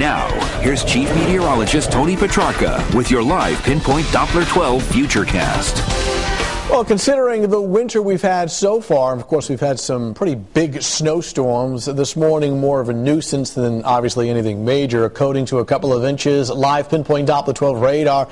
Now, here's Chief Meteorologist Tony Petrarca with your live Pinpoint Doppler 12 Futurecast. Well, considering the winter we've had so far, of course, we've had some pretty big snowstorms. This morning, more of a nuisance than obviously anything major, coating to a couple of inches. Live Pinpoint Doppler 12 radar.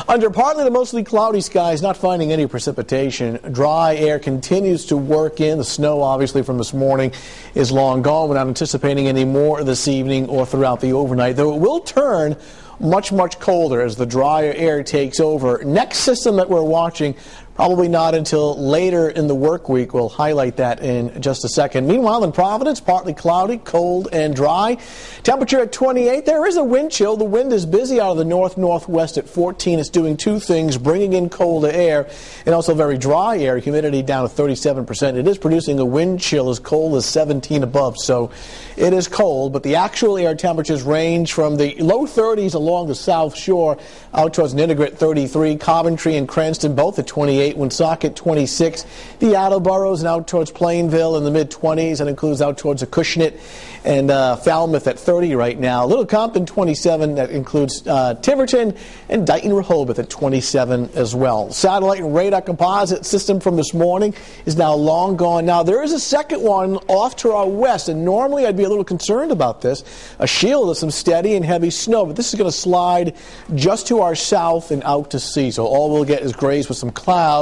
Under partly to mostly cloudy skies, not finding any precipitation. Dry air continues to work in. The snow, obviously, from this morning is long gone. We're not anticipating any more this evening or throughout the overnight, though it will turn much colder as the drier air takes over. Next system that we're watching, probably not until later in the work week. We'll highlight that in just a second. Meanwhile, in Providence, partly cloudy, cold and dry. Temperature at 28. There is a wind chill. The wind is busy out of the north-northwest at 14. It's doing two things, bringing in colder air and also very dry air. Humidity down to 37%. It is producing a wind chill as cold as 17 above, so it is cold. But the actual air temperatures range from the low 30s along the South Shore out towards Ninigret, 33. Coventry and Cranston both at 28. Woonsocket 26, the Attleboro's and out towards Plainville in the mid-20s. That includes out towards Acushnet and Falmouth at 30 right now. Little Compton 27. That includes Tiverton and Dighton-Rehoboth at 27 as well. Satellite and radar composite system from this morning is now long gone. Now there is a second one off to our west, and normally I'd be a little concerned about this. A shield of some steady and heavy snow, but this is going to slide just to our south and out to sea. So all we'll get is grays with some clouds,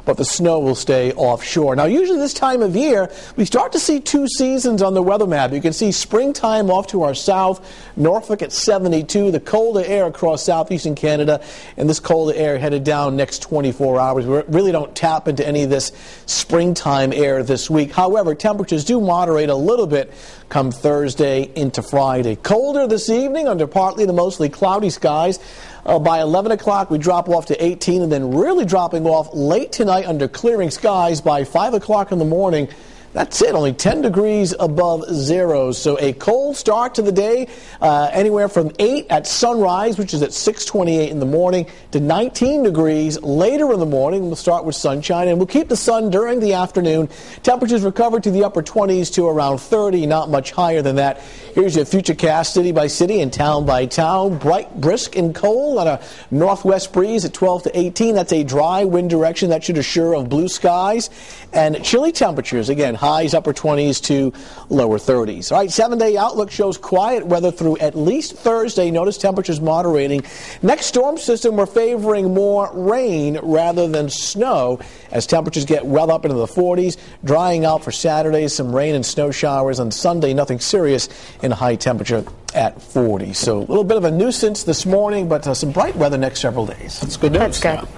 but the snow will stay offshore. Now, usually this time of year, we start to see two seasons on the weather map. You can see springtime off to our south, Norfolk at 72, the colder air across southeastern Canada, and this colder air headed down next 24 hours. We really don't tap into any of this springtime air this week. However, temperatures do moderate a little bit come Thursday into Friday. Colder this evening under partly to mostly cloudy skies. By 11 o'clock, we drop off to 18, and then really dropping off late tonight under clearing skies. By 5 o'clock in the morning, that's it, only 10 degrees above zero. So a cold start to the day, anywhere from 8 at sunrise, which is at 6:28 in the morning, to 19 degrees later in the morning. We'll start with sunshine, and we'll keep the sun during the afternoon. Temperatures recover to the upper 20s to around 30, not much higher than that. Here's your Futurecast city by city and town by town. Bright, brisk, and cold on a northwest breeze at 12 to 18. That's a dry wind direction. That should assure of blue skies and chilly temperatures. Again, highs upper 20s to lower 30s. All right, 7-day outlook shows quiet weather through at least Thursday. Notice temperatures moderating. Next storm system, we're favoring more rain rather than snow as temperatures get well up into the 40s. Drying out for Saturday, some rain and snow showers on Sunday, nothing serious, and a high temperature at 40. So a little bit of a nuisance this morning, but some bright weather next several days. That's good news. That's good.